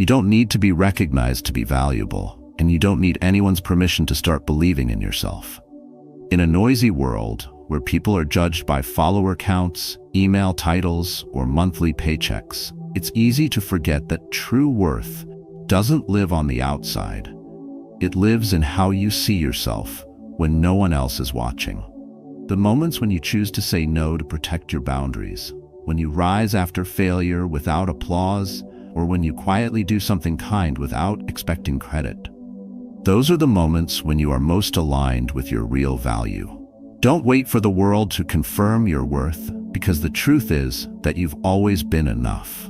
You don't need to be recognized to be valuable, and you don't need anyone's permission to start believing in yourself. In a noisy world where people are judged by follower counts, email titles, or monthly paychecks, it's easy to forget that true worth doesn't live on the outside. It lives in how you see yourself when no one else is watching. The moments when you choose to say no to protect your boundaries, when you rise after failure without applause, or when you quietly do something kind without expecting credit. Those are the moments when you are most aligned with your real value. Don't wait for the world to confirm your worth, because the truth is that you've always been enough.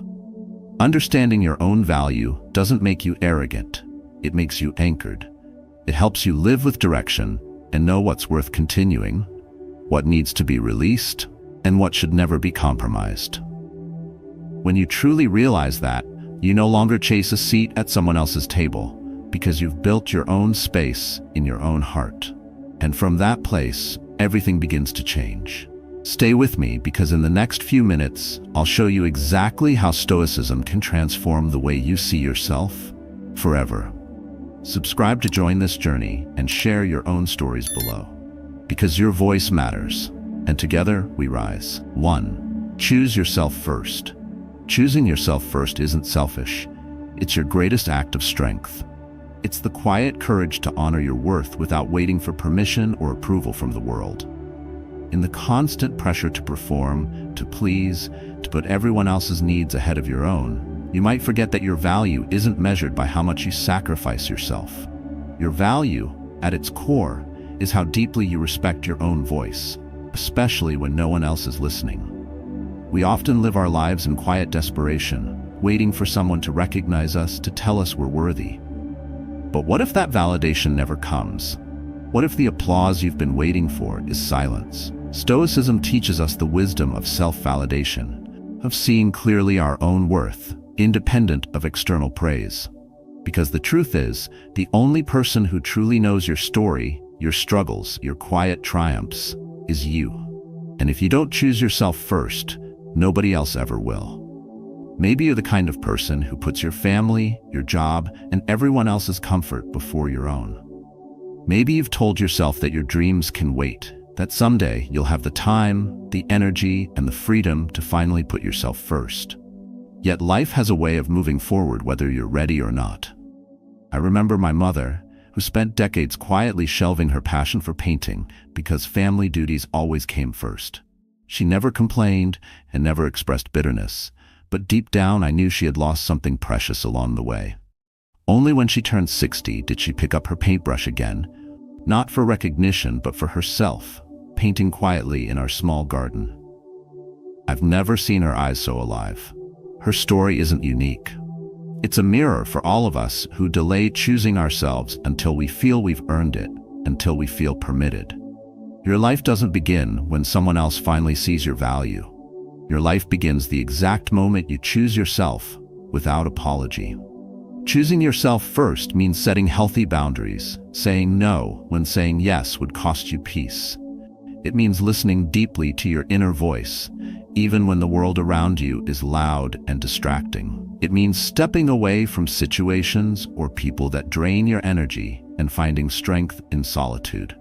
Understanding your own value doesn't make you arrogant. It makes you anchored. It helps you live with direction and know what's worth continuing, what needs to be released, and what should never be compromised. When you truly realize that, you no longer chase a seat at someone else's table, because you've built your own space in your own heart. And from that place, everything begins to change. Stay with me, because in the next few minutes, I'll show you exactly how Stoicism can transform the way you see yourself forever. Subscribe to join this journey and share your own stories below, because your voice matters, and together we rise. 1. Choose yourself first. Choosing yourself first isn't selfish. It's your greatest act of strength. It's the quiet courage to honor your worth without waiting for permission or approval from the world. In the constant pressure to perform, to please, to put everyone else's needs ahead of your own, you might forget that your value isn't measured by how much you sacrifice yourself. Your value, at its core, is how deeply you respect your own voice, especially when no one else is listening. We often live our lives in quiet desperation, waiting for someone to recognize us, to tell us we're worthy. But what if that validation never comes? What if the applause you've been waiting for is silence? Stoicism teaches us the wisdom of self-validation, of seeing clearly our own worth, independent of external praise. Because the truth is, the only person who truly knows your story, your struggles, your quiet triumphs, is you. And if you don't choose yourself first, nobody else ever will. Maybe you're the kind of person who puts your family, your job, and everyone else's comfort before your own. Maybe you've told yourself that your dreams can wait, that someday you'll have the time, the energy, and the freedom to finally put yourself first. Yet life has a way of moving forward whether you're ready or not. I remember my mother, who spent decades quietly shelving her passion for painting because family duties always came first. She never complained and never expressed bitterness, but deep down I knew she had lost something precious along the way. Only when she turned 60 did she pick up her paintbrush again, not for recognition but for herself, painting quietly in our small garden. I've never seen her eyes so alive. Her story isn't unique. It's a mirror for all of us who delay choosing ourselves until we feel we've earned it, until we feel permitted. Your life doesn't begin when someone else finally sees your value. Your life begins the exact moment you choose yourself without apology. Choosing yourself first means setting healthy boundaries, saying no when saying yes would cost you peace. It means listening deeply to your inner voice, even when the world around you is loud and distracting. It means stepping away from situations or people that drain your energy and finding strength in solitude.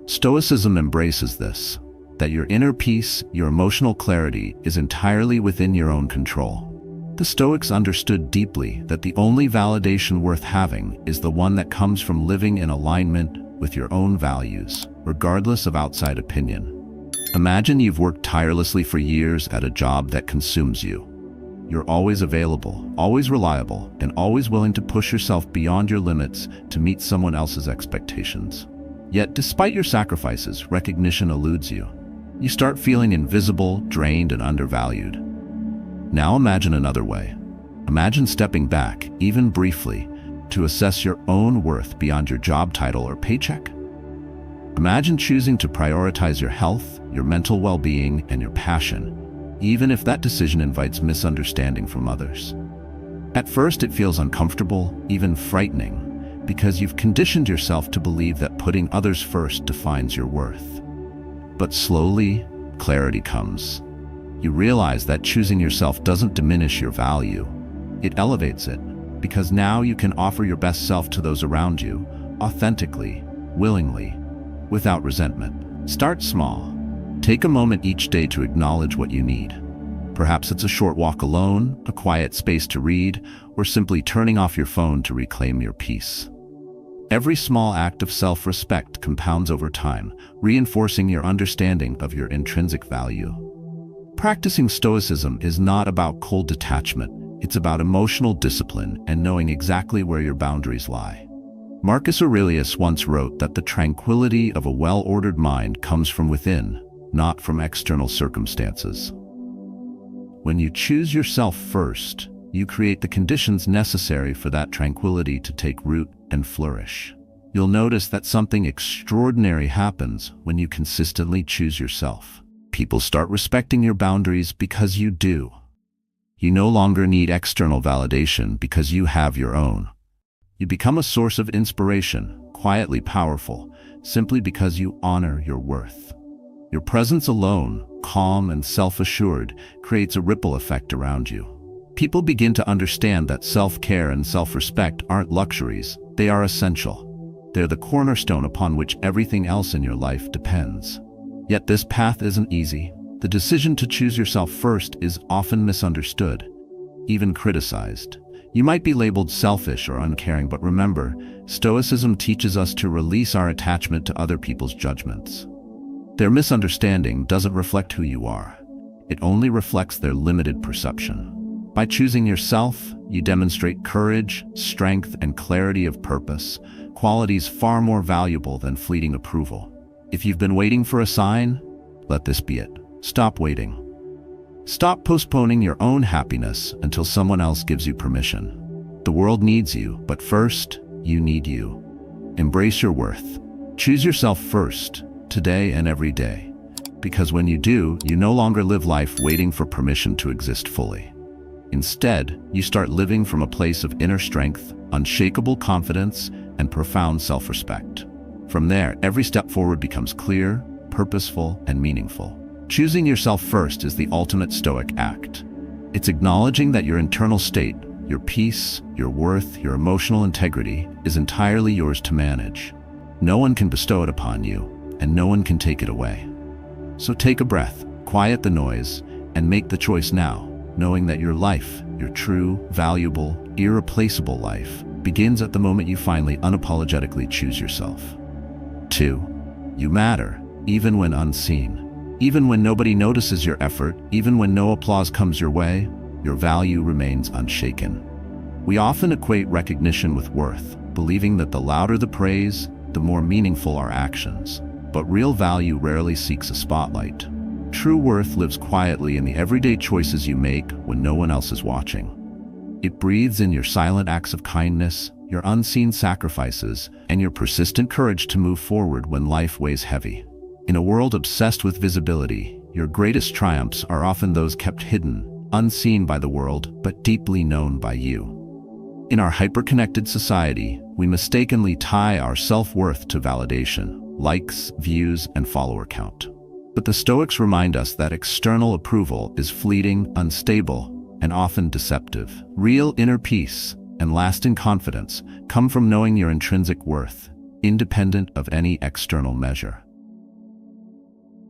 Stoicism embraces this, that your inner peace, your emotional clarity, is entirely within your own control. The Stoics understood deeply that the only validation worth having is the one that comes from living in alignment with your own values, regardless of outside opinion. Imagine you've worked tirelessly for years at a job that consumes you. You're always available, always reliable, and always willing to push yourself beyond your limits to meet someone else's expectations. Yet, despite your sacrifices, recognition eludes you. You start feeling invisible, drained, and undervalued. Now imagine another way. Imagine stepping back, even briefly, to assess your own worth beyond your job title or paycheck. Imagine choosing to prioritize your health, your mental well-being, and your passion, even if that decision invites misunderstanding from others. At first, it feels uncomfortable, even frightening, because you've conditioned yourself to believe that putting others first defines your worth. But slowly, clarity comes. You realize that choosing yourself doesn't diminish your value, it elevates it. because now you can offer your best self to those around you, authentically, willingly, without resentment. Start small. Take a moment each day to acknowledge what you need. Perhaps it's a short walk alone, a quiet space to read, or simply turning off your phone to reclaim your peace. Every small act of self-respect compounds over time, reinforcing your understanding of your intrinsic value. Practicing Stoicism is not about cold detachment. It's about emotional discipline and knowing exactly where your boundaries lie. Marcus Aurelius once wrote that the tranquility of a well-ordered mind comes from within, not from external circumstances. When you choose yourself first, you create the conditions necessary for that tranquility to take root and flourish. You'll notice that something extraordinary happens when you consistently choose yourself. People start respecting your boundaries because you do. You no longer need external validation because you have your own. You become a source of inspiration, quietly powerful, simply because you honor your worth. Your presence alone, calm and self-assured, creates a ripple effect around you. People begin to understand that self-care and self-respect aren't luxuries, they are essential. They're the cornerstone upon which everything else in your life depends. Yet this path isn't easy. The decision to choose yourself first is often misunderstood, even criticized. You might be labeled selfish or uncaring, but remember, Stoicism teaches us to release our attachment to other people's judgments. Their misunderstanding doesn't reflect who you are. It only reflects their limited perception. By choosing yourself, you demonstrate courage, strength, and clarity of purpose, qualities far more valuable than fleeting approval. If you've been waiting for a sign, let this be it. Stop waiting. Stop postponing your own happiness until someone else gives you permission. The world needs you, but first, you need you. Embrace your worth. Choose yourself first, today and every day. Because when you do, you no longer live life waiting for permission to exist fully. Instead, you start living from a place of inner strength, unshakable confidence, and profound self-respect. From there, every step forward becomes clear, purposeful, and meaningful. Choosing yourself first is the ultimate Stoic act. It's acknowledging that your internal state, your peace, your worth, your emotional integrity is entirely yours to manage. No one can bestow it upon you, and no one can take it away. So take a breath, quiet the noise, and make the choice now, knowing that your life, your true, valuable, irreplaceable life, begins at the moment you finally unapologetically choose yourself. 2. You matter, even when unseen. Even when nobody notices your effort, even when no applause comes your way, your value remains unshaken. We often equate recognition with worth, believing that the louder the praise, the more meaningful our actions. But real value rarely seeks a spotlight. True worth lives quietly in the everyday choices you make when no one else is watching. It breathes in your silent acts of kindness, your unseen sacrifices, and your persistent courage to move forward when life weighs heavy. In a world obsessed with visibility, your greatest triumphs are often those kept hidden, unseen by the world, but deeply known by you. In our hyper-connected society, we mistakenly tie our self-worth to validation, likes, views, and follower count. But the Stoics remind us that external approval is fleeting, unstable, and often deceptive. Real inner peace and lasting confidence come from knowing your intrinsic worth, independent of any external measure.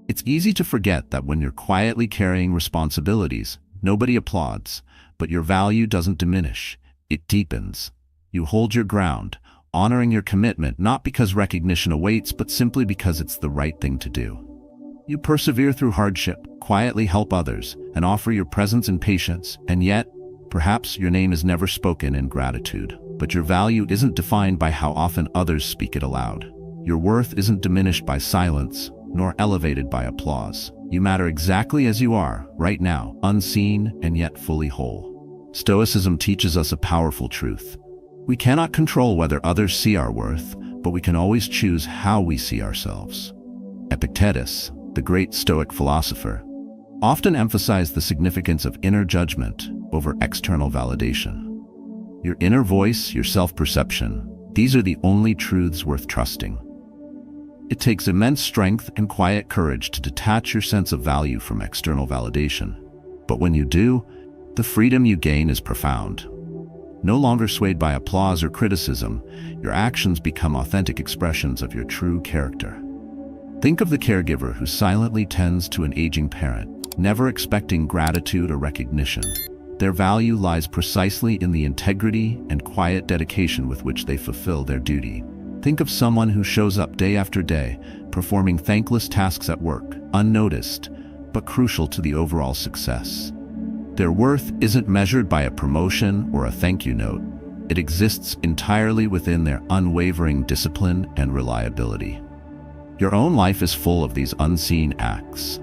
It's easy to forget that when you're quietly carrying responsibilities, nobody applauds, but your value doesn't diminish, it deepens. You hold your ground, honoring your commitment not because recognition awaits, but simply because it's the right thing to do. You persevere through hardship, quietly help others, and offer your presence and patience, and yet, perhaps your name is never spoken in gratitude. But your value isn't defined by how often others speak it aloud. Your worth isn't diminished by silence, nor elevated by applause. You matter exactly as you are, right now, unseen and yet fully whole. Stoicism teaches us a powerful truth. We cannot control whether others see our worth, but we can always choose how we see ourselves. Epictetus, the great Stoic philosopher, often emphasized the significance of inner judgment over external validation. Your inner voice, your self-perception, these are the only truths worth trusting. It takes immense strength and quiet courage to detach your sense of value from external validation. But when you do, the freedom you gain is profound. No longer swayed by applause or criticism, your actions become authentic expressions of your true character. Think of the caregiver who silently tends to an aging parent, never expecting gratitude or recognition. Their value lies precisely in the integrity and quiet dedication with which they fulfill their duty. Think of someone who shows up day after day, performing thankless tasks at work, unnoticed, but crucial to the overall success. Their worth isn't measured by a promotion or a thank you note. It exists entirely within their unwavering discipline and reliability. Your own life is full of these unseen acts.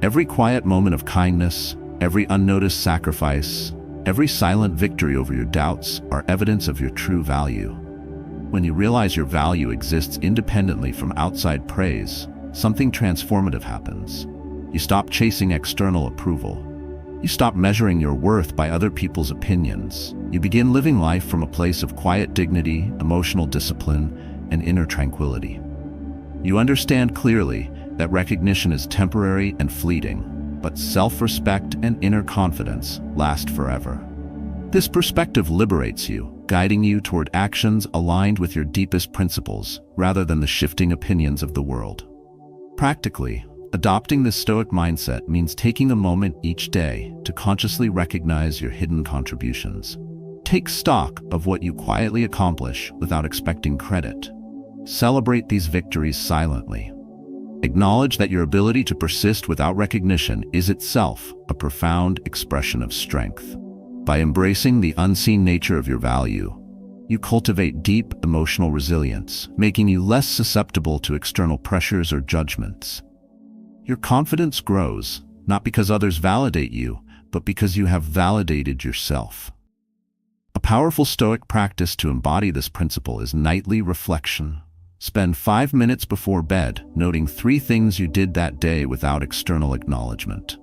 Every quiet moment of kindness, every unnoticed sacrifice, every silent victory over your doubts are evidence of your true value. When you realize your value exists independently from outside praise, something transformative happens. You stop chasing external approval. You stop measuring your worth by other people's opinions. You begin living life from a place of quiet dignity, emotional discipline, and inner tranquility. You understand clearly that recognition is temporary and fleeting, but self-respect and inner confidence last forever. This perspective liberates you, guiding you toward actions aligned with your deepest principles rather than the shifting opinions of the world. Practically, adopting this Stoic mindset means taking a moment each day to consciously recognize your hidden contributions. Take stock of what you quietly accomplish without expecting credit. Celebrate these victories silently. Acknowledge that your ability to persist without recognition is itself a profound expression of strength. By embracing the unseen nature of your value, you cultivate deep emotional resilience, making you less susceptible to external pressures or judgments. Your confidence grows, not because others validate you, but because you have validated yourself. A powerful Stoic practice to embody this principle is nightly reflection. Spend 5 minutes before bed noting 3 things you did that day without external acknowledgement.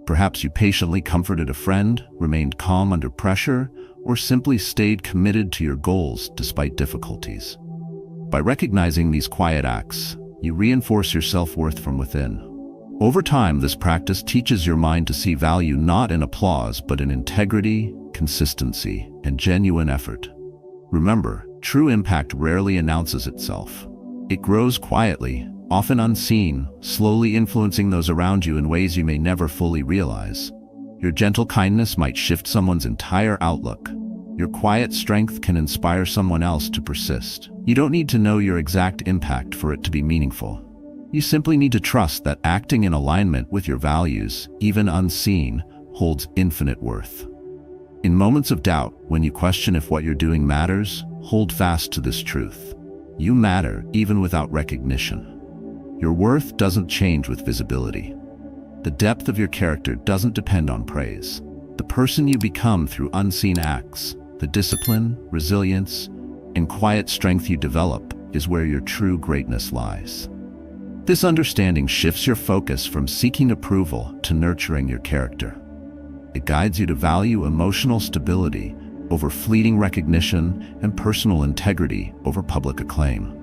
Perhaps you patiently comforted a friend, remained calm under pressure, or simply stayed committed to your goals despite difficulties. By recognizing these quiet acts, you reinforce your self-worth from within. Over time, this practice teaches your mind to see value not in applause, but in integrity, consistency, and genuine effort. Remember, true impact rarely announces itself. It grows quietly, often unseen, slowly influencing those around you in ways you may never fully realize. Your gentle kindness might shift someone's entire outlook. Your quiet strength can inspire someone else to persist. You don't need to know your exact impact for it to be meaningful. You simply need to trust that acting in alignment with your values, even unseen, holds infinite worth. In moments of doubt, when you question if what you're doing matters, hold fast to this truth. You matter even without recognition. Your worth doesn't change with visibility. The depth of your character doesn't depend on praise. The person you become through unseen acts, the discipline, resilience, and quiet strength you develop is where your true greatness lies. This understanding shifts your focus from seeking approval to nurturing your character. It guides you to value emotional stability over fleeting recognition and personal integrity over public acclaim.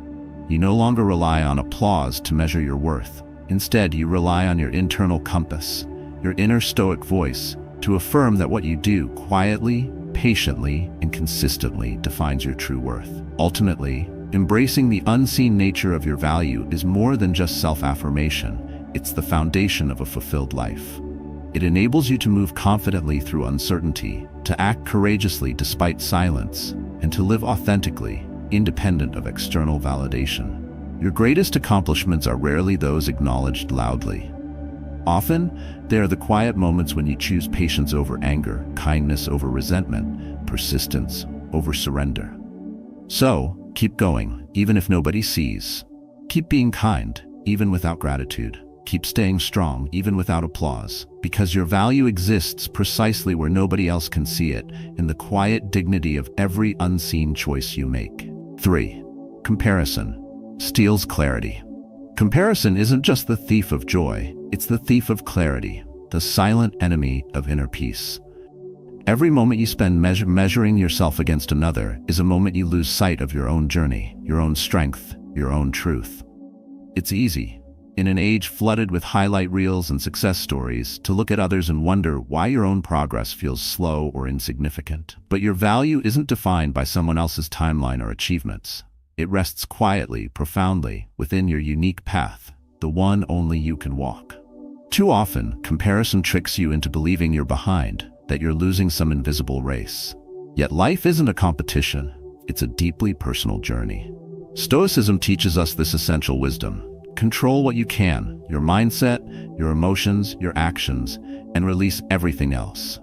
You no longer rely on applause to measure your worth. Instead, you rely on your internal compass, your inner Stoic voice, to affirm that what you do quietly, patiently, and consistently defines your true worth. Ultimately, embracing the unseen nature of your value is more than just self-affirmation. It's the foundation of a fulfilled life. It enables you to move confidently through uncertainty, to act courageously despite silence, and to live authentically, independent of external validation. Your greatest accomplishments are rarely those acknowledged loudly. Often, they are the quiet moments when you choose patience over anger, kindness over resentment, persistence over surrender. So, keep going, even if nobody sees. Keep being kind, even without gratitude. Keep staying strong, even without applause, because your value exists precisely where nobody else can see it, in the quiet dignity of every unseen choice you make. 3. Comparison steals clarity. Comparison isn't just the thief of joy, it's the thief of clarity, the silent enemy of inner peace. Every moment you spend measuring yourself against another is a moment you lose sight of your own journey, your own strength, your own truth. It's easy. In an age flooded with highlight reels and success stories, to look at others and wonder why your own progress feels slow or insignificant. But your value isn't defined by someone else's timeline or achievements. It rests quietly, profoundly, within your unique path, the one only you can walk. Too often, comparison tricks you into believing you're behind, that you're losing some invisible race. Yet life isn't a competition, it's a deeply personal journey. Stoicism teaches us this essential wisdom. Control what you can, your mindset, your emotions, your actions, and release everything else.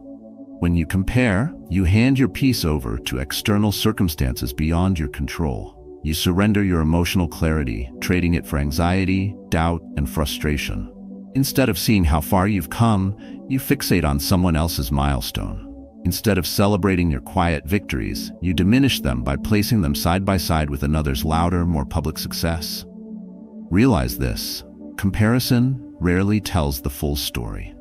When you compare, you hand your peace over to external circumstances beyond your control. You surrender your emotional clarity, trading it for anxiety, doubt, and frustration. Instead of seeing how far you've come, you fixate on someone else's milestone. Instead of celebrating your quiet victories, you diminish them by placing them side by side with another's louder, more public success. Realize this: comparison rarely tells the full story.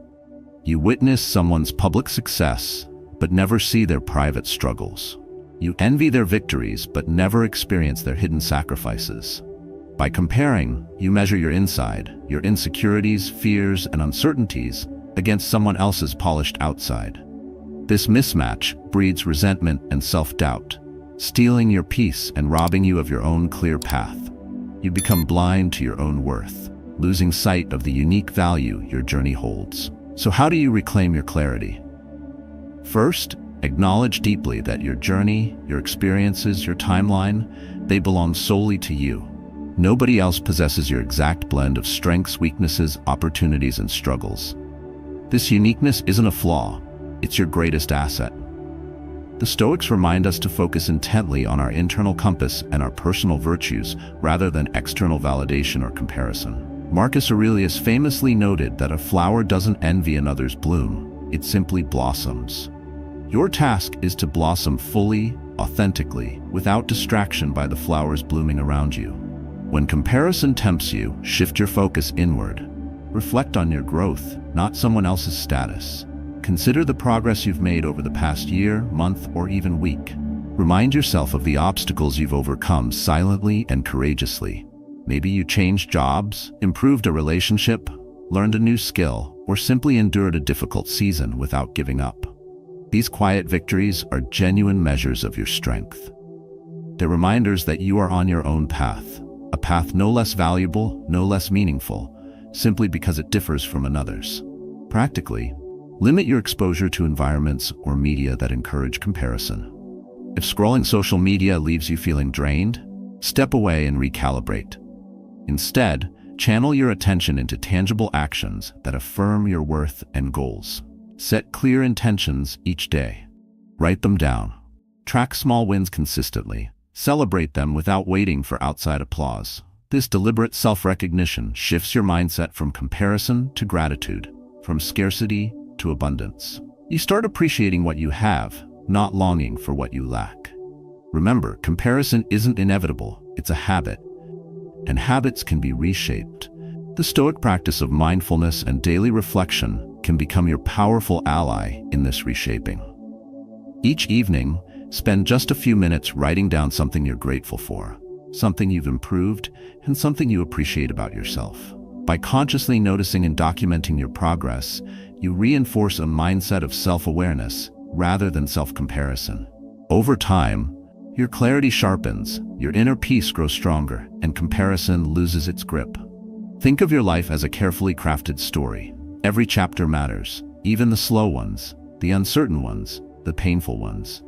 You witness someone's public success, but never see their private struggles. You envy their victories, but never experience their hidden sacrifices. By comparing, you measure your inside, your insecurities, fears, and uncertainties against someone else's polished outside. This mismatch breeds resentment and self-doubt, stealing your peace and robbing you of your own clear path. You become blind to your own worth, losing sight of the unique value your journey holds. So how do you reclaim your clarity? First, acknowledge deeply that your journey, your experiences, your timeline, they belong solely to you. Nobody else possesses your exact blend of strengths, weaknesses, opportunities, and struggles. This uniqueness isn't a flaw, it's your greatest asset. The Stoics remind us to focus intently on our internal compass and our personal virtues rather than external validation or comparison. Marcus Aurelius famously noted that a flower doesn't envy another's bloom, it simply blossoms. Your task is to blossom fully, authentically, without distraction by the flowers blooming around you. When comparison tempts you, shift your focus inward. Reflect on your growth, not someone else's status. Consider the progress you've made over the past year, month, or even week. Remind yourself of the obstacles you've overcome silently and courageously. Maybe you changed jobs, improved a relationship, learned a new skill, or simply endured a difficult season without giving up. These quiet victories are genuine measures of your strength. They're reminders that you are on your own path, a path no less valuable, no less meaningful, simply because it differs from another's. Practically, limit your exposure to environments or media that encourage comparison. If scrolling social media leaves you feeling drained, step away and recalibrate. Instead, channel your attention into tangible actions that affirm your worth and goals. Set clear intentions each day. Write them down. Track small wins consistently. Celebrate them without waiting for outside applause. This deliberate self-recognition shifts your mindset from comparison to gratitude, from scarcity to abundance. You start appreciating what you have, not longing for what you lack. Remember, comparison isn't inevitable, it's a habit, and habits can be reshaped. The Stoic practice of mindfulness and daily reflection can become your powerful ally in this reshaping. Each evening, spend just a few minutes writing down something you're grateful for, something you've improved, and something you appreciate about yourself. By consciously noticing and documenting your progress, you reinforce a mindset of self-awareness rather than self-comparison. Over time, your clarity sharpens, your inner peace grows stronger, and comparison loses its grip. Think of your life as a carefully crafted story. Every chapter matters, even the slow ones, the uncertain ones, the painful ones.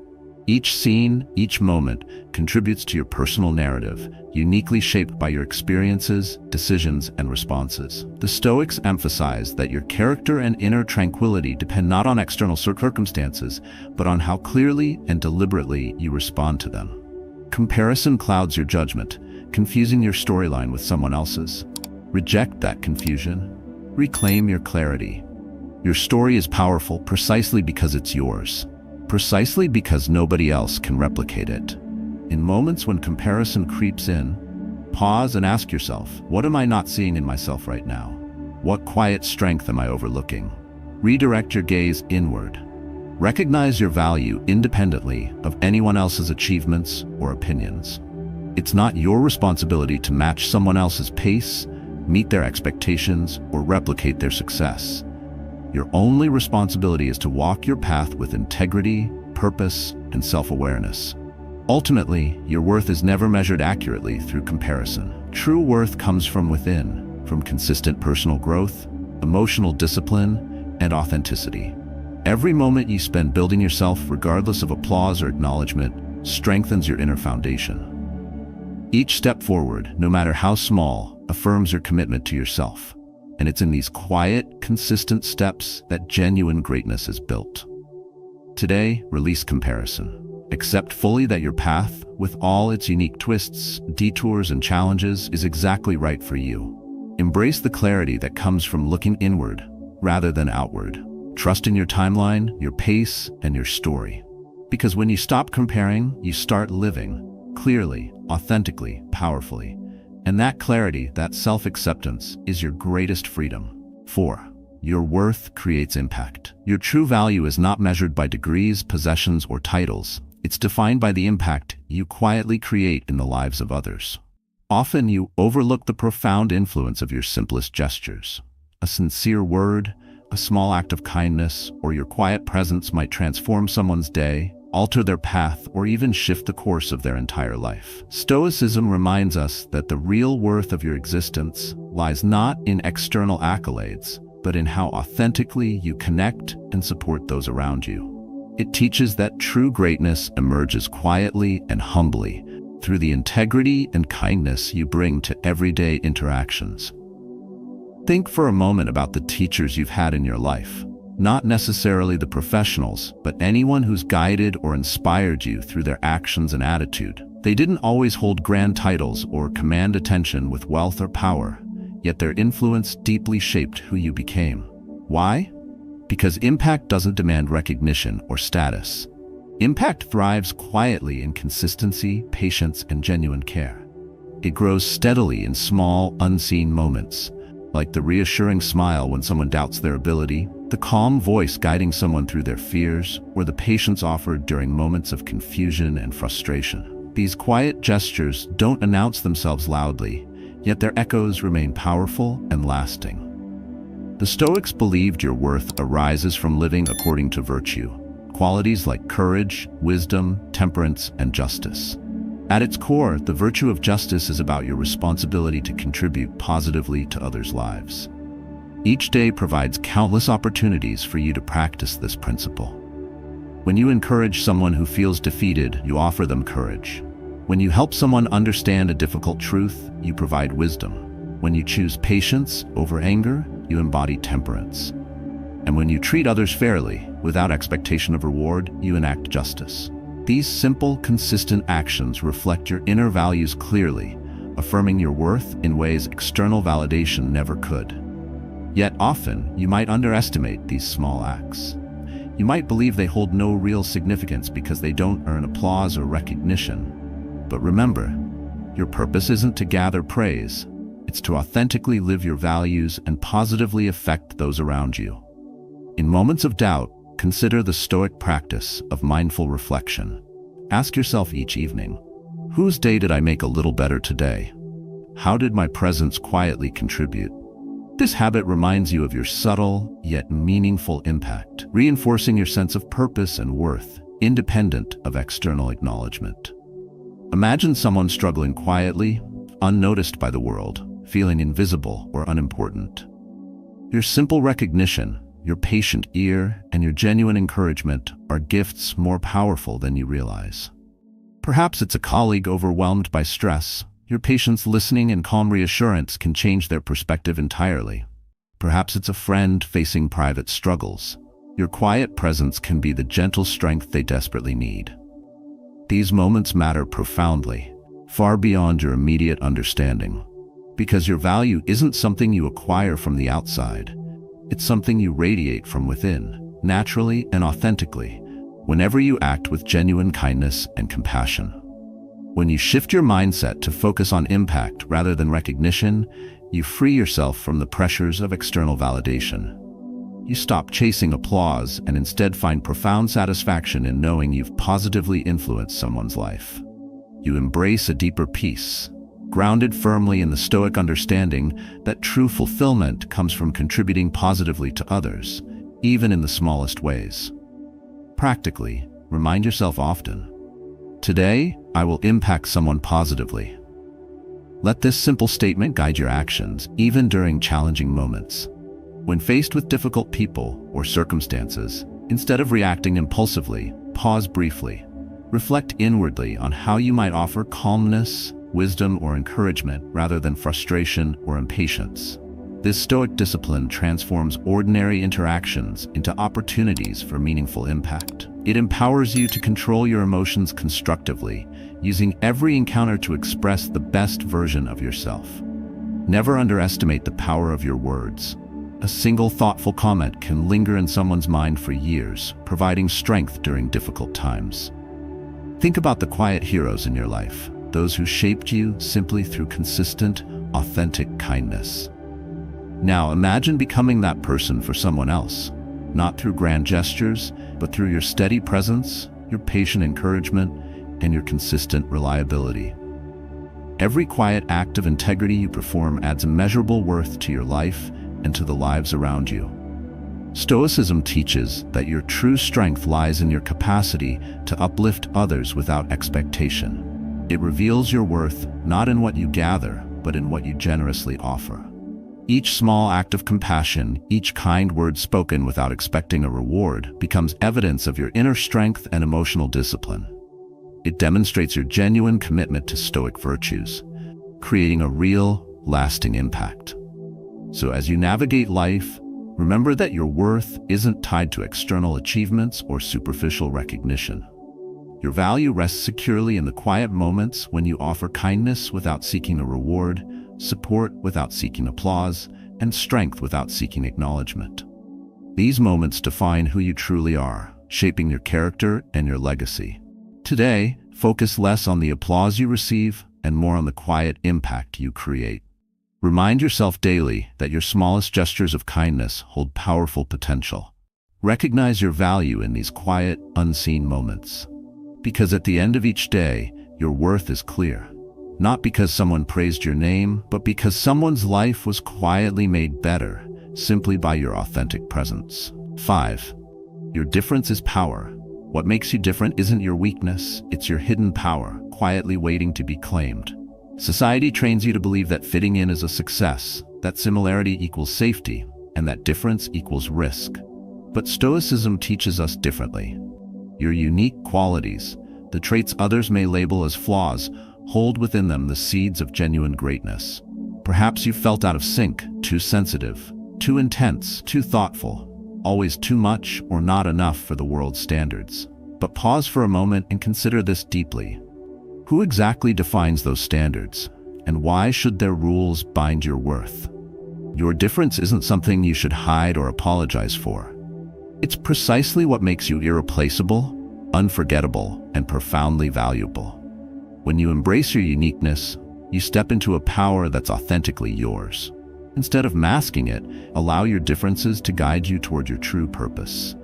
Each scene, each moment, contributes to your personal narrative, uniquely shaped by your experiences, decisions, and responses. The Stoics emphasize that your character and inner tranquility depend not on external circumstances, but on how clearly and deliberately you respond to them. Comparison clouds your judgment, confusing your storyline with someone else's. Reject that confusion. Reclaim your clarity. Your story is powerful precisely because it's yours. Precisely because nobody else can replicate it. In moments when comparison creeps in, pause and ask yourself, what am I not seeing in myself right now? What quiet strength am I overlooking? Redirect your gaze inward. Recognize your value independently of anyone else's achievements or opinions. It's not your responsibility to match someone else's pace, meet their expectations, or replicate their success. Your only responsibility is to walk your path with integrity, purpose, and self-awareness. Ultimately, your worth is never measured accurately through comparison. True worth comes from within, from consistent personal growth, emotional discipline, and authenticity. Every moment you spend building yourself, regardless of applause or acknowledgement, strengthens your inner foundation. Each step forward, no matter how small, affirms your commitment to yourself. And it's in these quiet, consistent steps that genuine greatness is built. Today, release comparison. Accept fully that your path, with all its unique twists, detours, and challenges, is exactly right for you. Embrace the clarity that comes from looking inward rather than outward. Trust in your timeline, your pace, and your story. Because when you stop comparing, you start living clearly, authentically, powerfully. And that clarity, that self-acceptance, is your greatest freedom. 4. Your worth creates impact. Your true value is not measured by degrees, possessions, or titles. It's defined by the impact you quietly create in the lives of others. Often you overlook the profound influence of your simplest gestures. A sincere word, a small act of kindness, or your quiet presence might transform someone's day, alter their path, or even shift the course of their entire life. Stoicism reminds us that the real worth of your existence lies not in external accolades, but in how authentically you connect and support those around you. It teaches that true greatness emerges quietly and humbly through the integrity and kindness you bring to everyday interactions. Think for a moment about the teachers you've had in your life. Not necessarily the professionals, but anyone who's guided or inspired you through their actions and attitude. They didn't always hold grand titles or command attention with wealth or power, yet their influence deeply shaped who you became. Why? Because impact doesn't demand recognition or status. Impact thrives quietly in consistency, patience, and genuine care. It grows steadily in small, unseen moments, like the reassuring smile when someone doubts their ability, the calm voice guiding someone through their fears, or the patience offered during moments of confusion and frustration. These quiet gestures don't announce themselves loudly, yet their echoes remain powerful and lasting. The Stoics believed your worth arises from living according to virtue, qualities like courage, wisdom, temperance, and justice. At its core, the virtue of justice is about your responsibility to contribute positively to others' lives. Each day provides countless opportunities for you to practice this principle. When you encourage someone who feels defeated, you offer them courage. When you help someone understand a difficult truth, you provide wisdom. When you choose patience over anger, you embody temperance. And when you treat others fairly, without expectation of reward, you enact justice. These simple, consistent actions reflect your inner values clearly, affirming your worth in ways external validation never could. Yet often, you might underestimate these small acts. You might believe they hold no real significance because they don't earn applause or recognition. But remember, your purpose isn't to gather praise. It's to authentically live your values and positively affect those around you. In moments of doubt, consider the Stoic practice of mindful reflection. Ask yourself each evening, whose day did I make a little better today? How did my presence quietly contribute? This habit reminds you of your subtle, yet meaningful impact, reinforcing your sense of purpose and worth, independent of external acknowledgement. Imagine someone struggling quietly, unnoticed by the world, feeling invisible or unimportant. Your simple recognition, your patient ear, and your genuine encouragement are gifts more powerful than you realize. Perhaps it's a colleague overwhelmed by stress. Your patient's listening and calm reassurance can change their perspective entirely. Perhaps it's a friend facing private struggles. Your quiet presence can be the gentle strength they desperately need. These moments matter profoundly, far beyond your immediate understanding, because your value isn't something you acquire from the outside. It's something you radiate from within, naturally and authentically, whenever you act with genuine kindness and compassion. When you shift your mindset to focus on impact rather than recognition, you free yourself from the pressures of external validation. You stop chasing applause and instead find profound satisfaction in knowing you've positively influenced someone's life. You embrace a deeper peace, grounded firmly in the Stoic understanding that true fulfillment comes from contributing positively to others, even in the smallest ways. Practically, remind yourself often, "Today, I will impact someone positively." Let this simple statement guide your actions, even during challenging moments. When faced with difficult people or circumstances, instead of reacting impulsively, pause briefly. Reflect inwardly on how you might offer calmness, wisdom, or encouragement rather than frustration or impatience. This Stoic discipline transforms ordinary interactions into opportunities for meaningful impact. It empowers you to control your emotions constructively, using every encounter to express the best version of yourself. Never underestimate the power of your words. A single thoughtful comment can linger in someone's mind for years, providing strength during difficult times. Think about the quiet heroes in your life, those who shaped you simply through consistent, authentic kindness. Now imagine becoming that person for someone else, not through grand gestures, but through your steady presence, your patient encouragement, and your consistent reliability. Every quiet act of integrity you perform adds immeasurable worth to your life and to the lives around you. Stoicism teaches that your true strength lies in your capacity to uplift others without expectation. It reveals your worth not in what you gather, but in what you generously offer. Each small act of compassion, each kind word spoken without expecting a reward, becomes evidence of your inner strength and emotional discipline. It demonstrates your genuine commitment to Stoic virtues, creating a real, lasting impact. So as you navigate life, remember that your worth isn't tied to external achievements or superficial recognition. Your value rests securely in the quiet moments when you offer kindness without seeking a reward, support without seeking applause, and strength without seeking acknowledgement. These moments define who you truly are, shaping your character and your legacy. Today, focus less on the applause you receive and more on the quiet impact you create. Remind yourself daily that your smallest gestures of kindness hold powerful potential. Recognize your value in these quiet, unseen moments. Because at the end of each day, your worth is clear. Not because someone praised your name, but because someone's life was quietly made better simply by your authentic presence. 5. Your difference is power. What makes you different isn't your weakness, it's your hidden power, quietly waiting to be claimed. Society trains you to believe that fitting in is a success, that similarity equals safety, and that difference equals risk. But Stoicism teaches us differently. Your unique qualities, the traits others may label as flaws, hold within them the seeds of genuine greatness. Perhaps you felt out of sync, too sensitive, too intense, too thoughtful, always too much or not enough for the world's standards. But pause for a moment and consider this deeply. Who exactly defines those standards, and why should their rules bind your worth? Your difference isn't something you should hide or apologize for. It's precisely what makes you irreplaceable, unforgettable, and profoundly valuable. When you embrace your uniqueness, you step into a power that's authentically yours. Instead of masking it, allow your differences to guide you toward your true purpose.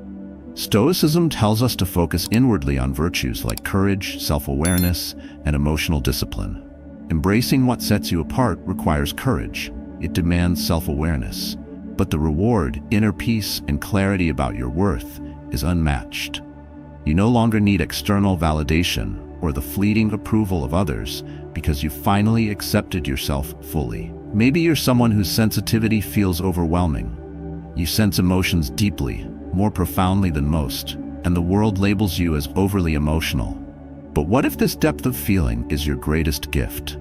Stoicism tells us to focus inwardly on virtues like courage, self-awareness, and emotional discipline. Embracing what sets you apart requires courage. It demands self-awareness. But the reward, inner peace, and clarity about your worth is unmatched. You no longer need external validation or the fleeting approval of others because you finally accepted yourself fully. Maybe you're someone whose sensitivity feels overwhelming. You sense emotions deeply, more profoundly than most, and the world labels you as overly emotional. But what if this depth of feeling is your greatest gift?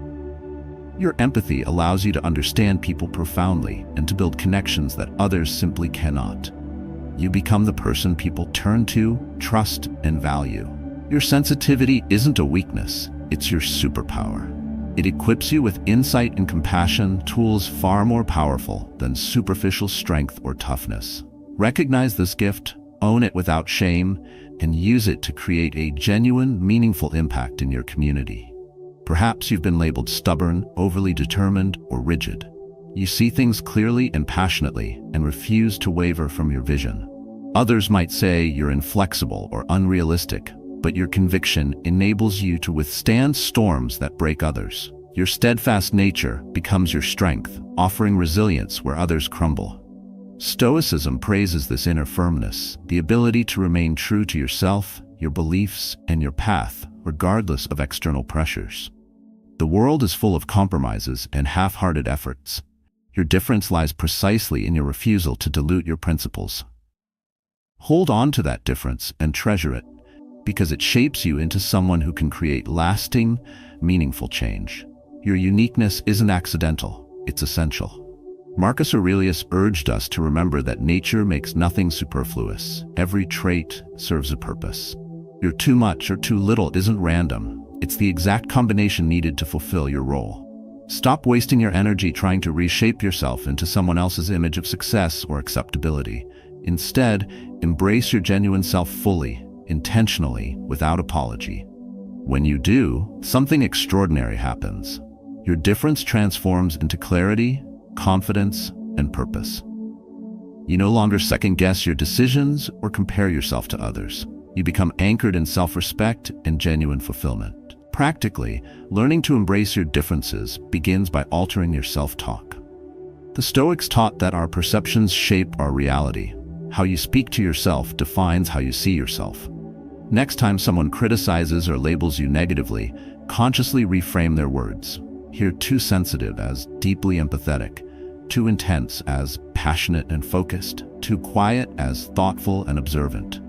Your empathy allows you to understand people profoundly and to build connections that others simply cannot. You become the person people turn to, trust, and value. Your sensitivity isn't a weakness, it's your superpower. It equips you with insight and compassion, tools far more powerful than superficial strength or toughness. Recognize this gift, own it without shame, and use it to create a genuine, meaningful impact in your community. Perhaps you've been labeled stubborn, overly determined, or rigid. You see things clearly and passionately and refuse to waver from your vision. Others might say you're inflexible or unrealistic, but your conviction enables you to withstand storms that break others. Your steadfast nature becomes your strength, offering resilience where others crumble. Stoicism praises this inner firmness, the ability to remain true to yourself, your beliefs, and your path, regardless of external pressures. The world is full of compromises and half-hearted efforts. Your difference lies precisely in your refusal to dilute your principles. Hold on to that difference and treasure it, because it shapes you into someone who can create lasting, meaningful change. Your uniqueness isn't accidental, it's essential. Marcus Aurelius urged us to remember that nature makes nothing superfluous. Every trait serves a purpose. Your too much or too little isn't random. It's the exact combination needed to fulfill your role. Stop wasting your energy trying to reshape yourself into someone else's image of success or acceptability. Instead, embrace your genuine self fully, intentionally, without apology. When you do, something extraordinary happens. Your difference transforms into clarity, confidence, and purpose. You no longer second-guess your decisions or compare yourself to others. You become anchored in self-respect and genuine fulfillment. Practically, learning to embrace your differences begins by altering your self-talk. The Stoics taught that our perceptions shape our reality. How you speak to yourself defines how you see yourself. Next time someone criticizes or labels you negatively, consciously reframe their words. Hear too sensitive as deeply empathetic, too intense as passionate and focused, too quiet as thoughtful and observant.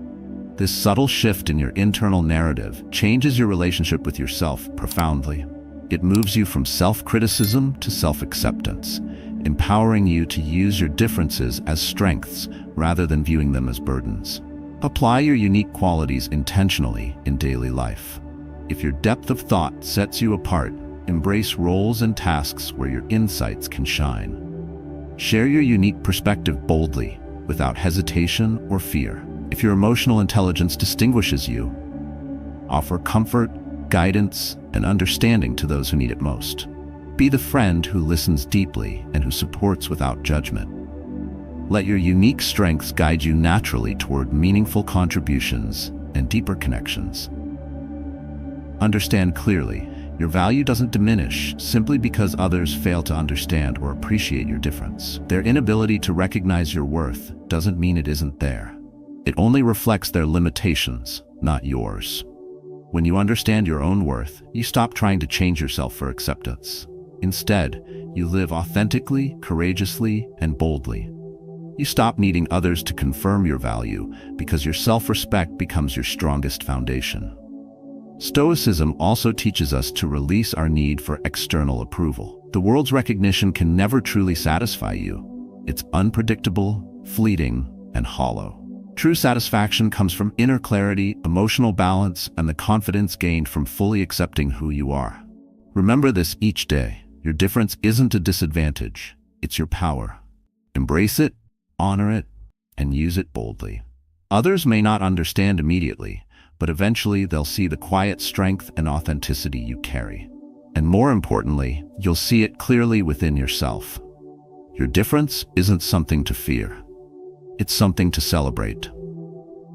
This subtle shift in your internal narrative changes your relationship with yourself profoundly. It moves you from self-criticism to self-acceptance, empowering you to use your differences as strengths rather than viewing them as burdens. Apply your unique qualities intentionally in daily life. If your depth of thought sets you apart, embrace roles and tasks where your insights can shine. Share your unique perspective boldly, without hesitation or fear. If your emotional intelligence distinguishes you, offer comfort, guidance, and understanding to those who need it most. Be the friend who listens deeply and who supports without judgment. Let your unique strengths guide you naturally toward meaningful contributions and deeper connections. Understand clearly, your value doesn't diminish simply because others fail to understand or appreciate your difference. Their inability to recognize your worth doesn't mean it isn't there. It only reflects their limitations, not yours. When you understand your own worth, you stop trying to change yourself for acceptance. Instead, you live authentically, courageously, and boldly. You stop needing others to confirm your value because your self-respect becomes your strongest foundation. Stoicism also teaches us to release our need for external approval. The world's recognition can never truly satisfy you. It's unpredictable, fleeting, and hollow. True satisfaction comes from inner clarity, emotional balance, and the confidence gained from fully accepting who you are. Remember this each day. Your difference isn't a disadvantage, it's your power. Embrace it, honor it, and use it boldly. Others may not understand immediately, but eventually they'll see the quiet strength and authenticity you carry. And more importantly, you'll see it clearly within yourself. Your difference isn't something to fear. It's something to celebrate.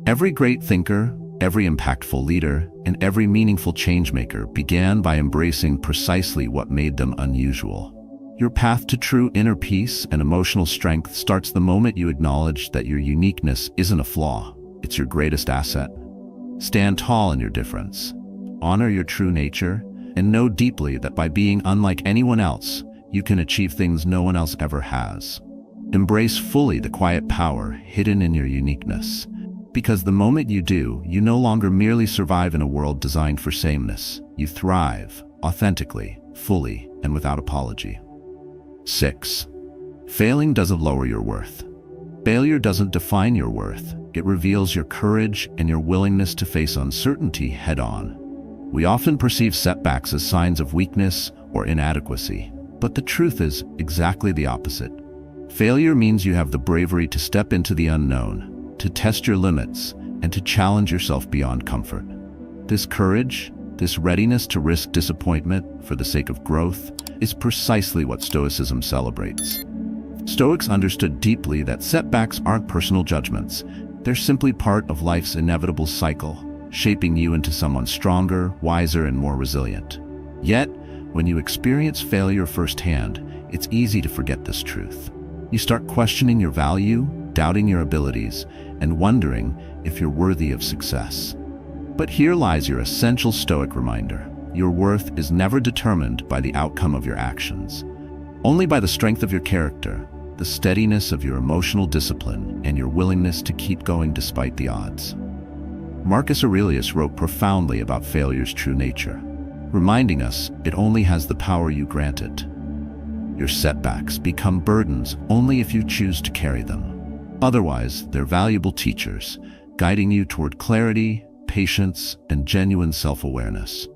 Every great thinker, every impactful leader, and every meaningful changemaker began by embracing precisely what made them unusual. Your path to true inner peace and emotional strength starts the moment you acknowledge that your uniqueness isn't a flaw, it's your greatest asset. Stand tall in your difference, honor your true nature, and know deeply that by being unlike anyone else, you can achieve things no one else ever has. Embrace fully the quiet power hidden in your uniqueness, because the moment you do, you no longer merely survive in a world designed for sameness. You thrive, authentically, fully, and without apology. 6. Failing doesn't lower your worth. Failure doesn't define your worth. It reveals your courage and your willingness to face uncertainty head-on. We often perceive setbacks as signs of weakness or inadequacy, but the truth is exactly the opposite. Failure means you have the bravery to step into the unknown, to test your limits, and to challenge yourself beyond comfort. This courage, this readiness to risk disappointment for the sake of growth, is precisely what Stoicism celebrates. Stoics understood deeply that setbacks aren't personal judgments. They're simply part of life's inevitable cycle, shaping you into someone stronger, wiser, and more resilient. Yet, When you experience failure firsthand, it's easy to forget this truth. You start questioning your value, doubting your abilities, and wondering if you're worthy of success. But here lies your essential Stoic reminder. Your worth is never determined by the outcome of your actions, only by the strength of your character, the steadiness of your emotional discipline, and your willingness to keep going despite the odds. Marcus Aurelius wrote profoundly about failure's true nature, reminding us it only has the power you grant it. Your setbacks become burdens only if you choose to carry them. Otherwise, they're valuable teachers, guiding you toward clarity, patience, and genuine self-awareness.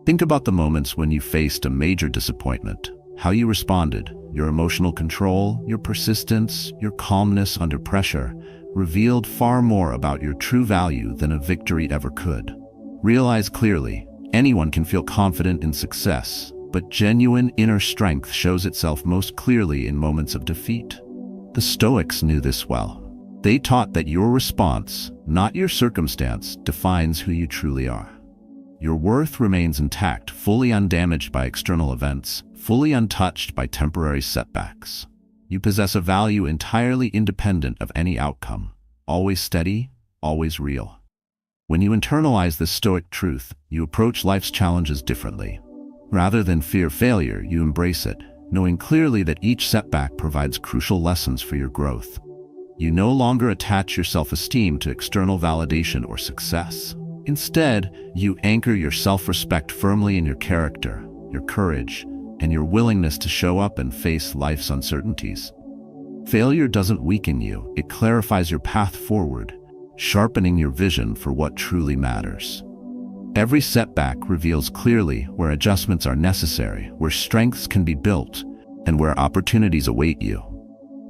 Think about the moments when you faced a major disappointment, how you responded. Your emotional control, your persistence, your calmness under pressure revealed far more about your true value than a victory ever could. Realize clearly, anyone can feel confident in success, but genuine inner strength shows itself most clearly in moments of defeat. The Stoics knew this well. They taught that your response, not your circumstance, defines who you truly are. Your worth remains intact, fully undamaged by external events, fully untouched by temporary setbacks. You possess a value entirely independent of any outcome, always steady, always real. When you internalize this Stoic truth, you approach life's challenges differently. Rather than fear failure, you embrace it, knowing clearly that each setback provides crucial lessons for your growth. You no longer attach your self-esteem to external validation or success. Instead, you anchor your self-respect firmly in your character, your courage, and your willingness to show up and face life's uncertainties. Failure doesn't weaken you, it clarifies your path forward, sharpening your vision for what truly matters. Every setback reveals clearly where adjustments are necessary, where strengths can be built, and where opportunities await you.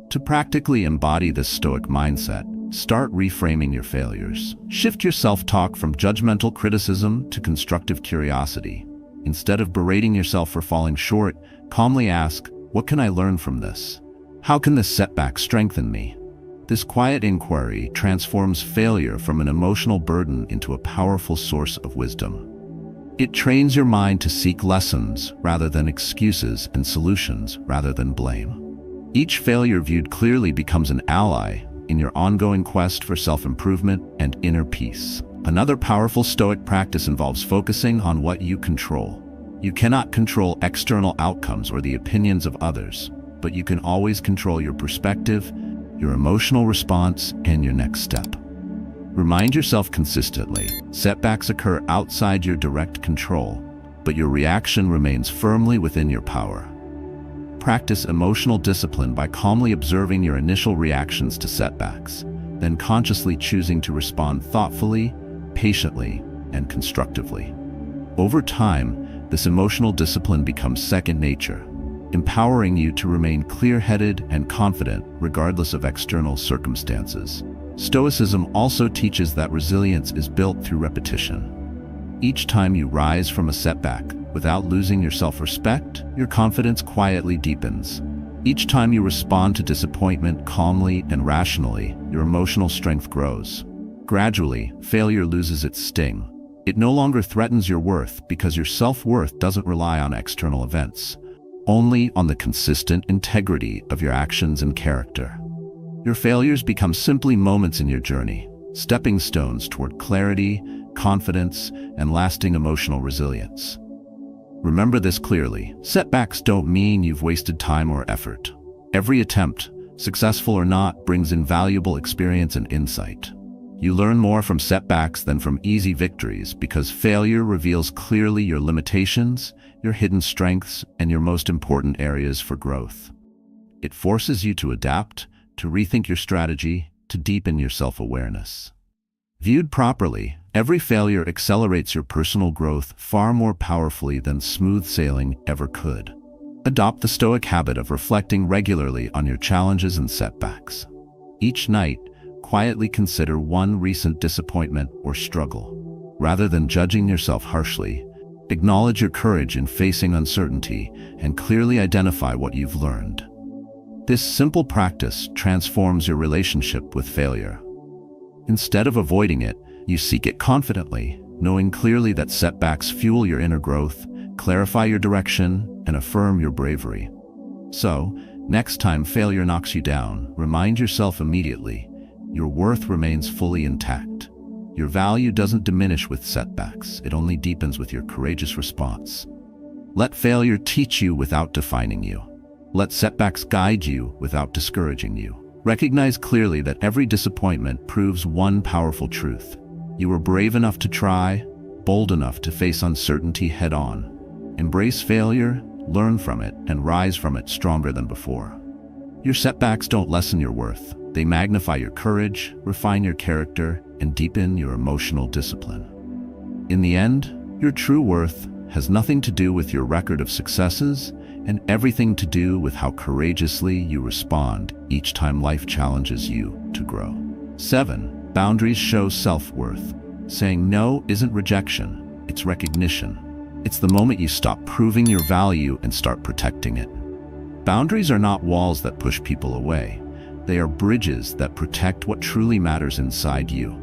To practically embody this Stoic mindset, start reframing your failures. Shift your self-talk from judgmental criticism to constructive curiosity. Instead of berating yourself for falling short, calmly ask, what can I learn from this? How can this setback strengthen me? This quiet inquiry transforms failure from an emotional burden into a powerful source of wisdom. It trains your mind to seek lessons rather than excuses and solutions rather than blame. Each failure viewed clearly becomes an ally in your ongoing quest for self-improvement and inner peace. Another powerful Stoic practice involves focusing on what you control. You cannot control external outcomes or the opinions of others, but you can always control your perspective, your emotional response, and your next step. Remind yourself consistently, setbacks occur outside your direct control, but your reaction remains firmly within your power. Practice emotional discipline by calmly observing your initial reactions to setbacks, then consciously choosing to respond thoughtfully, patiently, and constructively. Over time, this emotional discipline becomes second nature, empowering you to remain clear-headed and confident regardless of external circumstances. Stoicism also teaches that resilience is built through repetition. Each time you rise from a setback, without losing your self-respect, your confidence quietly deepens. Each time you respond to disappointment calmly and rationally, your emotional strength grows. Gradually, failure loses its sting. It no longer threatens your worth because your self-worth doesn't rely on external events, only on the consistent integrity of your actions and character. Your failures become simply moments in your journey, stepping stones toward clarity, confidence, and lasting emotional resilience. Remember this clearly. Setbacks don't mean you've wasted time or effort. Every attempt, successful or not, brings invaluable experience and insight. You learn more from setbacks than from easy victories because failure reveals clearly your limitations, your hidden strengths, and your most important areas for growth. It forces you to adapt, to rethink your strategy, to deepen your self-awareness. Viewed properly, every failure accelerates your personal growth far more powerfully than smooth sailing ever could. Adopt the Stoic habit of reflecting regularly on your challenges and setbacks. Each night, quietly consider one recent disappointment or struggle. Rather than judging yourself harshly, acknowledge your courage in facing uncertainty and clearly identify what you've learned. This simple practice transforms your relationship with failure. Instead of avoiding it, you seek it confidently, knowing clearly that setbacks fuel your inner growth, clarify your direction, and affirm your bravery. So, next time failure knocks you down, remind yourself immediately, your worth remains fully intact. Your value doesn't diminish with setbacks, it only deepens with your courageous response. Let failure teach you without defining you. Let setbacks guide you without discouraging you. Recognize clearly that every disappointment proves one powerful truth. You were brave enough to try, bold enough to face uncertainty head-on. Embrace failure, learn from it, and rise from it stronger than before. Your setbacks don't lessen your worth. They magnify your courage, refine your character, and deepen your emotional discipline. In the end, your true worth has nothing to do with your record of successes and everything to do with how courageously you respond each time life challenges you to grow. 7. Boundaries show self-worth. Saying no isn't rejection, it's recognition. It's the moment you stop proving your value and start protecting it. Boundaries are not walls that push people away. They are bridges that protect what truly matters inside you.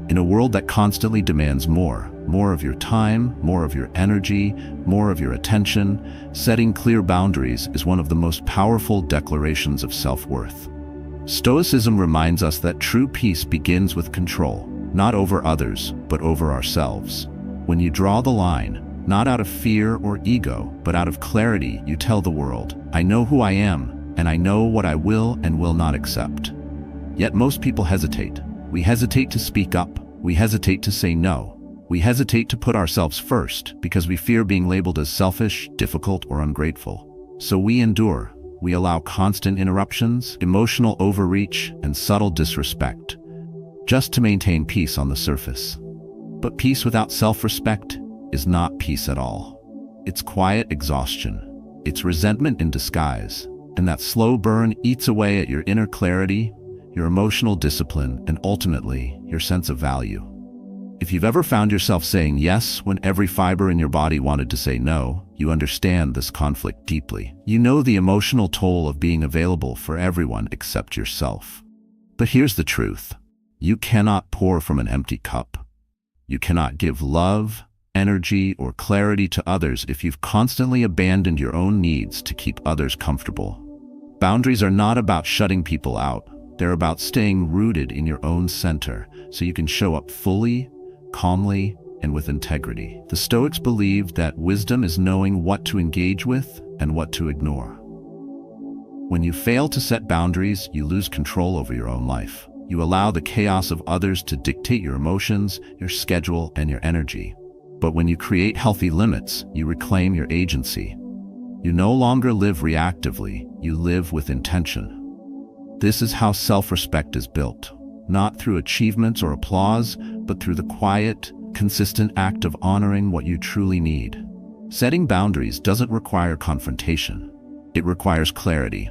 In a world that constantly demands more of your time, more of your energy, more of your attention, setting clear boundaries is one of the most powerful declarations of self-worth. Stoicism reminds us that true peace begins with control, not over others, but over ourselves. When you draw the line, not out of fear or ego, but out of clarity, you tell the world, I know who I am, and I know what I will and will not accept. Yet most people hesitate. We hesitate to speak up. We hesitate to say no. We hesitate to put ourselves first because we fear being labeled as selfish, difficult, or ungrateful. So we endure. We allow constant interruptions, emotional overreach, and subtle disrespect, just to maintain peace on the surface. But peace without self-respect is not peace at all. It's quiet exhaustion. It's resentment in disguise. And that slow burn eats away at your inner clarity, your emotional discipline, and ultimately, your sense of value. If you've ever found yourself saying yes when every fiber in your body wanted to say no, you understand this conflict deeply. You know the emotional toll of being available for everyone except yourself. But here's the truth. You cannot pour from an empty cup. You cannot give love, energy, or clarity to others if you've constantly abandoned your own needs to keep others comfortable. Boundaries are not about shutting people out. They're about staying rooted in your own center so you can show up fully, calmly, and with integrity. The Stoics believed that wisdom is knowing what to engage with and what to ignore. When you fail to set boundaries, you lose control over your own life. You allow the chaos of others to dictate your emotions, your schedule, and your energy. But when you create healthy limits, you reclaim your agency. You no longer live reactively, you live with intention. This is how self-respect is built, not through achievements or applause, but through the quiet, consistent act of honoring what you truly need. Setting boundaries doesn't require confrontation. It requires clarity.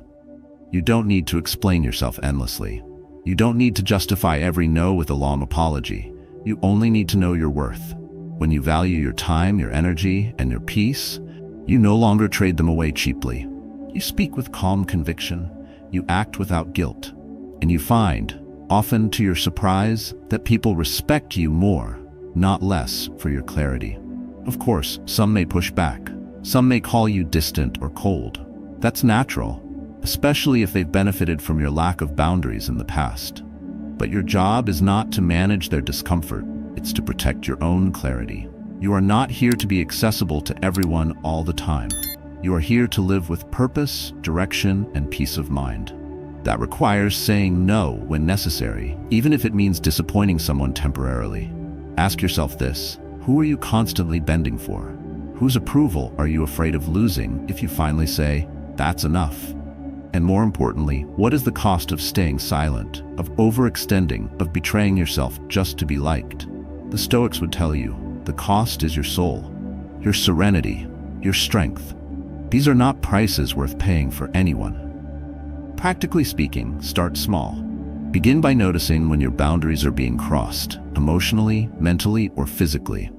You don't need to explain yourself endlessly. You don't need to justify every no with a long apology. You only need to know your worth. When you value your time, your energy, and your peace, you no longer trade them away cheaply. You speak with calm conviction. You act without guilt. And you find, often to your surprise, that people respect you more, not less, for your clarity. Of course, some may push back. Some may call you distant or cold. That's natural, especially if they've benefited from your lack of boundaries in the past. But your job is not to manage their discomfort. It's to protect your own clarity. You are not here to be accessible to everyone all the time. You are here to live with purpose, direction, and peace of mind. That requires saying no when necessary, even if it means disappointing someone temporarily. Ask yourself this: who are you constantly bending for? Whose approval are you afraid of losing if you finally say, that's enough? And more importantly, what is the cost of staying silent, of overextending, of betraying yourself just to be liked? The Stoics would tell you, the cost is your soul, your serenity, your strength. These are not prices worth paying for anyone. Practically speaking, start small. Begin by noticing when your boundaries are being crossed, emotionally, mentally, or physically.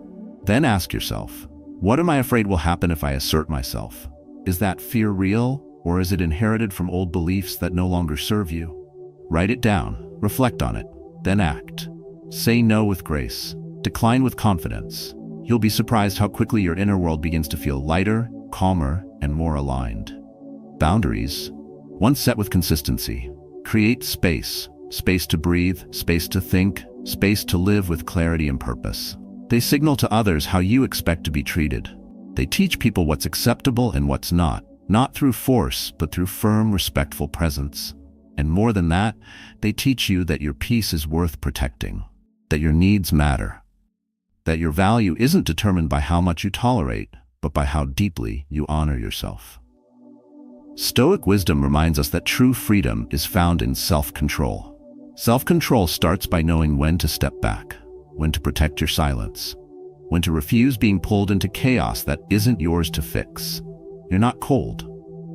Then ask yourself, what am I afraid will happen if I assert myself? Is that fear real, or is it inherited from old beliefs that no longer serve you? Write it down, reflect on it, then act. Say no with grace, decline with confidence, you'll be surprised how quickly your inner world begins to feel lighter, calmer, and more aligned. Boundaries, once set with consistency, create space to breathe, space to think, space to live with clarity and purpose. They signal to others how you expect to be treated. They teach people what's acceptable and what's not through force, but through firm, respectful presence. And more than that, they teach you that your peace is worth protecting, that your needs matter, that your value isn't determined by how much you tolerate, but by how deeply you honor yourself. Stoic wisdom reminds us that true freedom is found in self-control. Self-control starts by knowing when to step back, when to protect your silence, when to refuse being pulled into chaos that isn't yours to fix. You're not cold,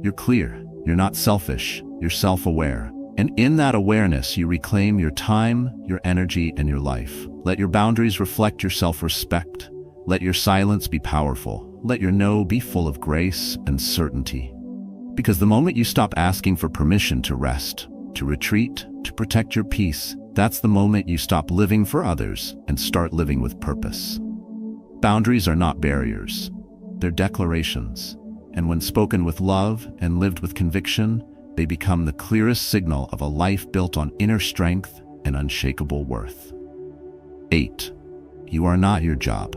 you're clear, you're not selfish, you're self-aware. And in that awareness, you reclaim your time, your energy, and your life. Let your boundaries reflect your self-respect. Let your silence be powerful. Let your no be full of grace and certainty. Because the moment you stop asking for permission to rest, to retreat, to protect your peace, that's the moment you stop living for others and start living with purpose. Boundaries are not barriers. They're declarations. And when spoken with love and lived with conviction, they become the clearest signal of a life built on inner strength and unshakable worth. 8. You are not your job.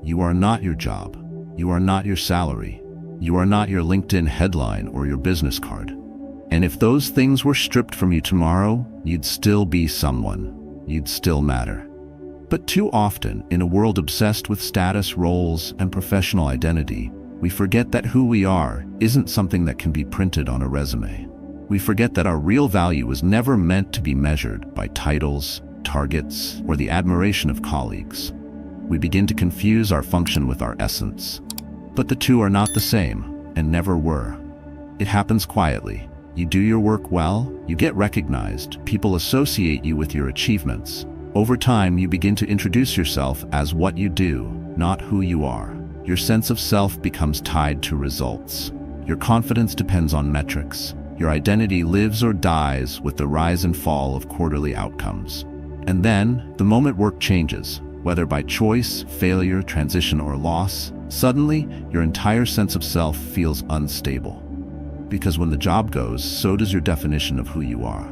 You are not your job. You are not your salary. You are not your LinkedIn headline or your business card. And if those things were stripped from you tomorrow, you'd still be someone. You'd still matter. But too often, in a world obsessed with status, roles, and professional identity, we forget that who we are isn't something that can be printed on a resume. We forget that our real value was never meant to be measured by titles, targets, or the admiration of colleagues. We begin to confuse our function with our essence. But the two are not the same, and never were. It happens quietly. You do your work well, you get recognized, people associate you with your achievements. Over time, you begin to introduce yourself as what you do, not who you are. Your sense of self becomes tied to results. Your confidence depends on metrics. Your identity lives or dies with the rise and fall of quarterly outcomes. And then, the moment work changes, whether by choice, failure, transition, or loss, suddenly, your entire sense of self feels unstable. Because when the job goes, so does your definition of who you are.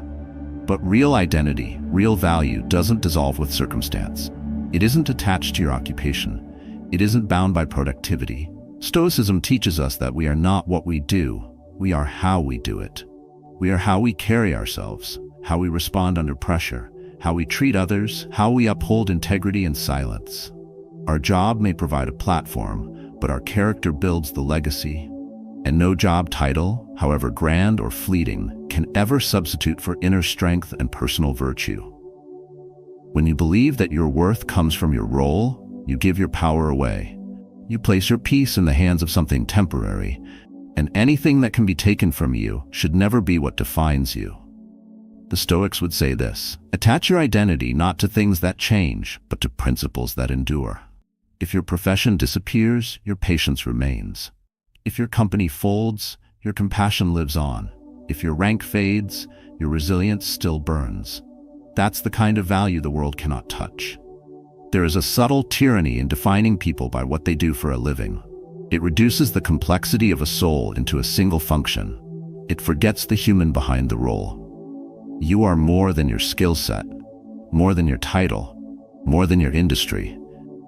But real identity, real value, doesn't dissolve with circumstance. It isn't attached to your occupation. It isn't bound by productivity. Stoicism teaches us that we are not what we do, we are how we do it. We are how we carry ourselves, how we respond under pressure, how we treat others, how we uphold integrity and silence. Our job may provide a platform, but our character builds the legacy. And no job title, however grand or fleeting, can ever substitute for inner strength and personal virtue. When you believe that your worth comes from your role, you give your power away. You place your peace in the hands of something temporary, and anything that can be taken from you should never be what defines you. The Stoics would say this: attach your identity not to things that change, but to principles that endure. If your profession disappears, your patience remains. If your company folds, your compassion lives on. If your rank fades, your resilience still burns. That's the kind of value the world cannot touch. There is a subtle tyranny in defining people by what they do for a living. It reduces the complexity of a soul into a single function. It forgets the human behind the role. You are more than your skill set, more than your title, more than your industry.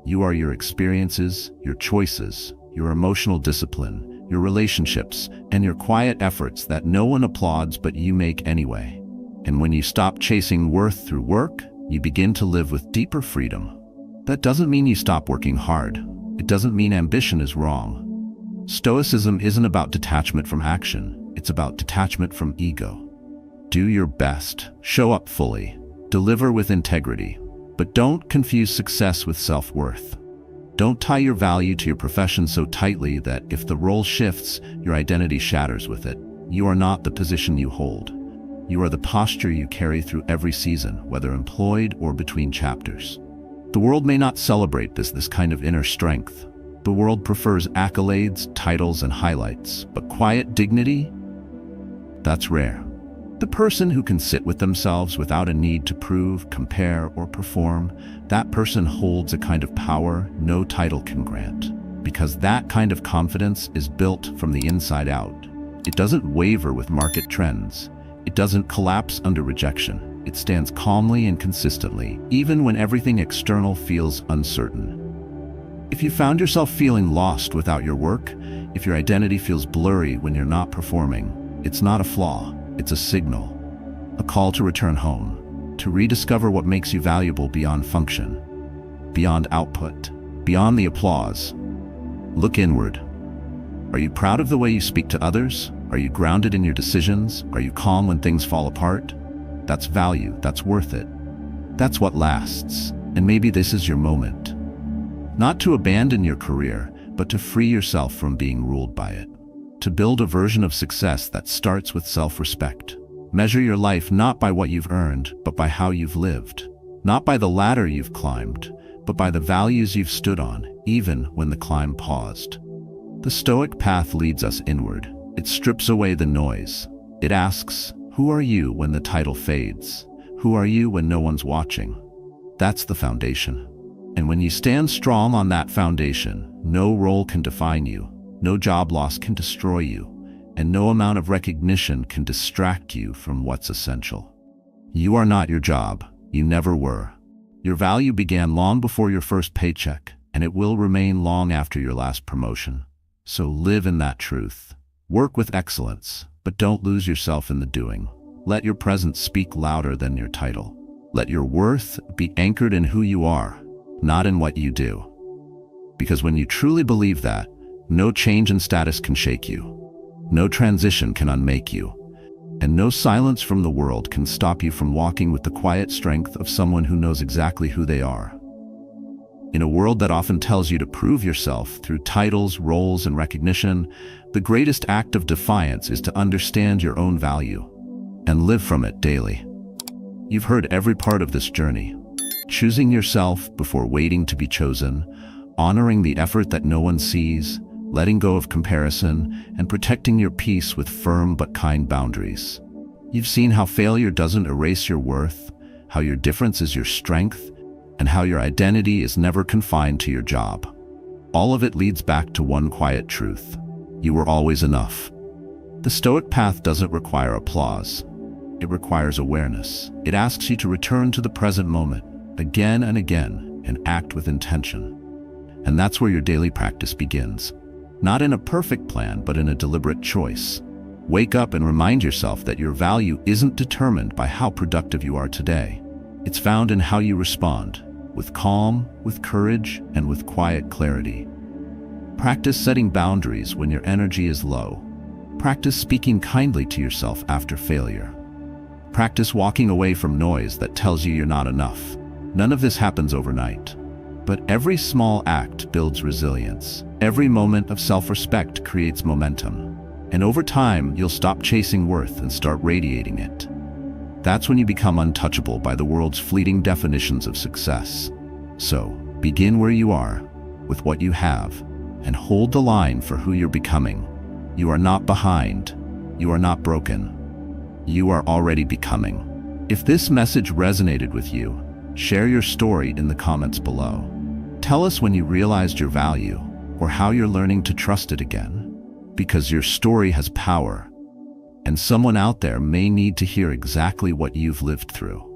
You are your experiences, your choices, your emotional discipline, your relationships, and your quiet efforts that no one applauds but you make anyway. And when you stop chasing worth through work, you begin to live with deeper freedom. That doesn't mean you stop working hard. It doesn't mean ambition is wrong. Stoicism isn't about detachment from action. It's about detachment from ego. Do your best, show up fully, deliver with integrity, but don't confuse success with self-worth. Don't tie your value to your profession so tightly that if the role shifts, your identity shatters with it. You are not the position you hold. You are the posture you carry through every season, whether employed or between chapters. The world may not celebrate this kind of inner strength. The world prefers accolades, titles, and highlights, but quiet dignity? That's rare. The person who can sit with themselves without a need to prove, compare, or perform, that person holds a kind of power no title can grant. Because that kind of confidence is built from the inside out. It doesn't waver with market trends. It doesn't collapse under rejection. It stands calmly and consistently, even when everything external feels uncertain. If you found yourself feeling lost without your work, if your identity feels blurry when you're not performing, it's not a flaw, it's a signal. A call to return home, to rediscover what makes you valuable beyond function, beyond output, beyond the applause. Look inward. Are you proud of the way you speak to others? Are you grounded in your decisions? Are you calm when things fall apart? That's value, that's worth it. That's what lasts, and maybe this is your moment. Not to abandon your career, but to free yourself from being ruled by it. To build a version of success that starts with self-respect. Measure your life not by what you've earned, but by how you've lived. Not by the ladder you've climbed, but by the values you've stood on, even when the climb paused. The Stoic path leads us inward. It strips away the noise. It asks, who are you when the title fades? Who are you when no one's watching? That's the foundation. And when you stand strong on that foundation, no role can define you, no job loss can destroy you, and no amount of recognition can distract you from what's essential. You are not your job. You never were. Your value began long before your first paycheck, and it will remain long after your last promotion. So live in that truth. Work with excellence, but don't lose yourself in the doing. Let your presence speak louder than your title. Let your worth be anchored in who you are, not in what you do. Because when you truly believe that, no change in status can shake you. No transition can unmake you. And no silence from the world can stop you from walking with the quiet strength of someone who knows exactly who they are. In a world that often tells you to prove yourself through titles, roles, and recognition, the greatest act of defiance is to understand your own value and live from it daily. You've heard every part of this journey. Choosing yourself before waiting to be chosen, honoring the effort that no one sees, letting go of comparison, and protecting your peace with firm but kind boundaries. You've seen how failure doesn't erase your worth, how your difference is your strength, and how your identity is never confined to your job. All of it leads back to one quiet truth. You were always enough. The Stoic path doesn't require applause. It requires awareness. It asks you to return to the present moment, again and again, and act with intention. And that's where your daily practice begins. Not in a perfect plan, but in a deliberate choice. Wake up and remind yourself that your value isn't determined by how productive you are today. It's found in how you respond, with calm, with courage, and with quiet clarity. Practice setting boundaries when your energy is low. Practice speaking kindly to yourself after failure. Practice walking away from noise that tells you you're not enough. None of this happens overnight. But every small act builds resilience. Every moment of self-respect creates momentum. And over time, you'll stop chasing worth and start radiating it. That's when you become untouchable by the world's fleeting definitions of success. So, begin where you are, with what you have, and hold the line for who you're becoming. You are not behind. You are not broken. You are already becoming. If this message resonated with you, share your story in the comments below. Tell us when you realized your value, or how you're learning to trust it again. Because your story has power, and someone out there may need to hear exactly what you've lived through.